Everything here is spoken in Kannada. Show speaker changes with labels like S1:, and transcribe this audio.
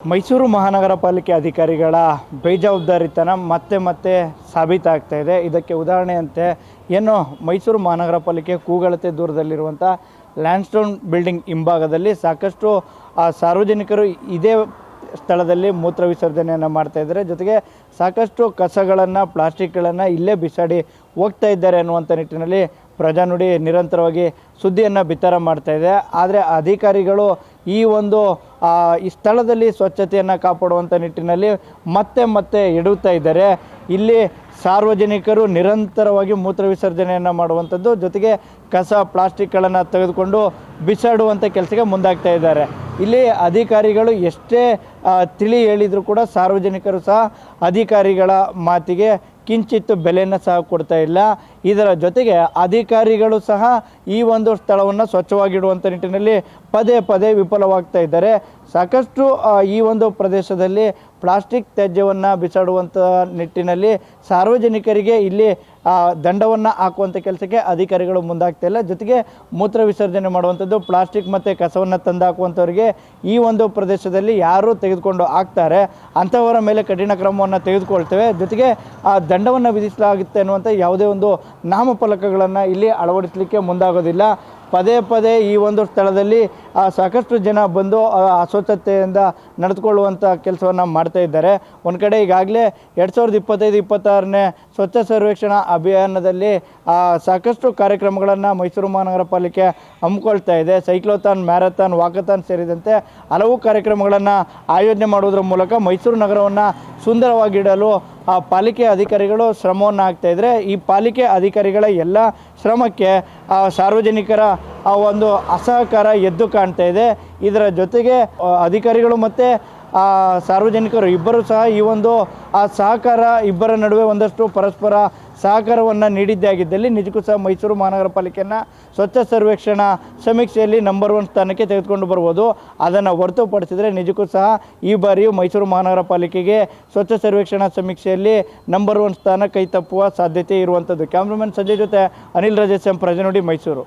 S1: ಮೈಸೂರು ಮಹಾನಗರ ಪಾಲಿಕೆ ಅಧಿಕಾರಿಗಳ ಬೇಜವಾಬ್ದಾರಿತನ ಮತ್ತೆ ಸಾಬೀತಾಗ್ತಾ ಇದೆ. ಇದಕ್ಕೆ ಉದಾಹರಣೆಯಂತೆ ಏನು ಮೈಸೂರು ಮಹಾನಗರ ಪಾಲಿಕೆ ಕೂಗಳತೆ ದೂರದಲ್ಲಿರುವಂಥ ಲ್ಯಾಂಡ್ಸ್ಟೋನ್ ಬಿಲ್ಡಿಂಗ್ ಹಿಂಭಾಗದಲ್ಲಿ ಸಾಕಷ್ಟು ಸಾರ್ವಜನಿಕರು ಇದೇ ಸ್ಥಳದಲ್ಲಿ ಮೂತ್ರ ವಿಸರ್ಜನೆಯನ್ನು ಮಾಡ್ತಾ ಇದ್ದಾರೆ. ಜೊತೆಗೆ ಸಾಕಷ್ಟು ಕಸಗಳನ್ನು ಪ್ಲಾಸ್ಟಿಕ್ಗಳನ್ನು ಇಲ್ಲೇ ಬಿಸಾಡಿ ಹೋಗ್ತಾ ಇದ್ದಾರೆ ಅನ್ನುವಂಥ ನಿಟ್ಟಿನಲ್ಲಿ ಪ್ರಜಾನುಡಿ ನಿರಂತರವಾಗಿ ಸುದ್ದಿಯನ್ನು ಬಿತ್ತರ ಮಾಡ್ತಾ ಇದೆ. ಆದರೆ ಅಧಿಕಾರಿಗಳು ಈ ಸ್ಥಳದಲ್ಲಿ ಸ್ವಚ್ಛತೆಯನ್ನು ಕಾಪಾಡುವಂಥ ನಿಟ್ಟಿನಲ್ಲಿ ಮತ್ತೆ ಎಡುತ್ತಾ ಇದ್ದಾರೆ. ಇಲ್ಲಿ ಸಾರ್ವಜನಿಕರು ನಿರಂತರವಾಗಿ ಮೂತ್ರ ವಿಸರ್ಜನೆಯನ್ನು ಮಾಡುವಂಥದ್ದು, ಜೊತೆಗೆ ಕಸ ಪ್ಲಾಸ್ಟಿಕ್ಗಳನ್ನು ತೆಗೆದುಕೊಂಡು ಬಿಸಾಡುವಂಥ ಕೆಲಸಕ್ಕೆ ಮುಂದಾಗ್ತಾ ಇದ್ದಾರೆ. ಇಲ್ಲಿ ಅಧಿಕಾರಿಗಳು ಎಷ್ಟೇ ತಿಳಿ ಹೇಳಿದರೂ ಕೂಡ ಸಾರ್ವಜನಿಕರು ಸಹ ಅಧಿಕಾರಿಗಳ ಮಾತಿಗೆ ಕಿಂಚಿತ್ತು ಬೆಲೆಯನ್ನು ಸಹ ಕೊಡ್ತಾ ಇಲ್ಲ. ಇದರ ಜೊತೆಗೆ ಅಧಿಕಾರಿಗಳು ಸಹ ಈ ಸ್ಥಳವನ್ನು ಸ್ವಚ್ಛವಾಗಿಡುವಂಥ ನಿಟ್ಟಿನಲ್ಲಿ ಪದೇ ವಿಫಲವಾಗ್ತಾ ಇದ್ದಾರೆ. ಸಾಕಷ್ಟು ಈ ಪ್ರದೇಶದಲ್ಲಿ ಪ್ಲಾಸ್ಟಿಕ್ ತ್ಯಾಜ್ಯವನ್ನು ಬಿಸಾಡುವಂಥ ನಿಟ್ಟಿನಲ್ಲಿ ಸಾರ್ವಜನಿಕರಿಗೆ ಇಲ್ಲಿ ದಂಡವನ್ನು ಹಾಕುವಂಥ ಕೆಲಸಕ್ಕೆ ಅಧಿಕಾರಿಗಳು ಮುಂದಾಗ್ತಾ ಇಲ್ಲ. ಜೊತೆಗೆ ಮೂತ್ರ ವಿಸರ್ಜನೆ ಮಾಡುವಂಥದ್ದು, ಪ್ಲಾಸ್ಟಿಕ್ ಮತ್ತು ಕಸವನ್ನು ತಂದು ಹಾಕುವಂಥವ್ರಿಗೆ ಈ ಪ್ರದೇಶದಲ್ಲಿ ಯಾರು ತೆಗೆದುಕೊಂಡು ಹಾಕ್ತಾರೆ ಅಂಥವರ ಮೇಲೆ ಕಠಿಣ ಕ್ರಮವನ್ನು ತೆಗೆದುಕೊಳ್ತೇವೆ, ಜೊತೆಗೆ ದಂಡವನ್ನು ವಿಧಿಸಲಾಗುತ್ತೆ ಅನ್ನುವಂಥ ಯಾವುದೇ ನಾಮಫಲಕಗಳನ್ನು ಇಲ್ಲಿ ಅಳವಡಿಸಲಿಕ್ಕೆ ಮುಂದಾಗೋದಿಲ್ಲ. ಪದೇ ಈ ಸ್ಥಳದಲ್ಲಿ ಸಾಕಷ್ಟು ಜನ ಬಂದು ಅಸ್ವಚ್ಛತೆಯಿಂದ ನಡೆದುಕೊಳ್ಳುವಂಥ ಕೆಲಸವನ್ನು ಮಾಡ್ತಾ ಇದ್ದಾರೆ. ಒಂದು ಕಡೆ ಈಗಾಗಲೇ 2025-26ನೇ ಸ್ವಚ್ಛ ಸರ್ವೇಕ್ಷಣಾ ಅಭಿಯಾನದಲ್ಲಿ ಸಾಕಷ್ಟು ಕಾರ್ಯಕ್ರಮಗಳನ್ನು ಮೈಸೂರು ಮಹಾನಗರ ಪಾಲಿಕೆ ಹಮ್ಮಿಕೊಳ್ತಾ ಇದೆ. ಸೈಕ್ಲೋಥಾನ್, ಮ್ಯಾರಥಾನ್, ವಾಕಥಾನ್ ಸೇರಿದಂತೆ ಹಲವು ಕಾರ್ಯಕ್ರಮಗಳನ್ನು ಆಯೋಜನೆ ಮಾಡುವುದರ ಮೂಲಕ ಮೈಸೂರು ನಗರವನ್ನು ಸುಂದರವಾಗಿಡಲು ಪಾಲಿಕೆ ಅಧಿಕಾರಿಗಳು ಶ್ರಮವನ್ನು ಹಾಕ್ತಾಯಿದ್ರೆ. ಈ ಪಾಲಿಕೆ ಅಧಿಕಾರಿಗಳ ಎಲ್ಲ ಶ್ರಮಕ್ಕೆ ಸಾರ್ವಜನಿಕರ ಅಸಹಕಾರ ಎದ್ದು ಕಾಣ್ತಾ ಇದೆ. ಇದರ ಜೊತೆಗೆ ಅಧಿಕಾರಿಗಳು ಮತ್ತು ಸಾರ್ವಜನಿಕರು ಇಬ್ಬರು ಸಹ ಈ ಸಹಕಾರ ಇಬ್ಬರ ನಡುವೆ ಒಂದಷ್ಟು ಪರಸ್ಪರ ಸಹಕಾರವನ್ನು ನೀಡಿದ್ದೇ ಆಗಿದ್ದಲ್ಲಿ ನಿಜಕ್ಕೂ ಸಹ ಮೈಸೂರು ಮಹಾನಗರ ಪಾಲಿಕೆಯನ್ನು ಸ್ವಚ್ಛ ಸರ್ವೇಕ್ಷಣಾ ಸಮೀಕ್ಷೆಯಲ್ಲಿ ನಂಬರ್ 1 ಸ್ಥಾನಕ್ಕೆ ತೆಗೆದುಕೊಂಡು ಬರ್ಬೋದು. ಅದನ್ನು ಹೊರತುಪಡಿಸಿದರೆ ನಿಜಕ್ಕೂ ಸಹ ಈ ಬಾರಿಯೂ ಮೈಸೂರು ಮಹಾನಗರ ಪಾಲಿಕೆಗೆ ಸ್ವಚ್ಛ ಸರ್ವೇಕ್ಷಣಾ ಸಮೀಕ್ಷೆಯಲ್ಲಿ ನಂಬರ್ 1 ಸ್ಥಾನ ಕೈ ತಪ್ಪುವ ಸಾಧ್ಯತೆ ಇರುವಂಥದ್ದು. ಕ್ಯಾಮ್ರಾಮನ್ ಸಂಜಯ್ ಜೊತೆ ಅನಿಲ್ ರಾಜೇಶ್, ಪ್ರಜಾನುಡಿ, ಮೈಸೂರು.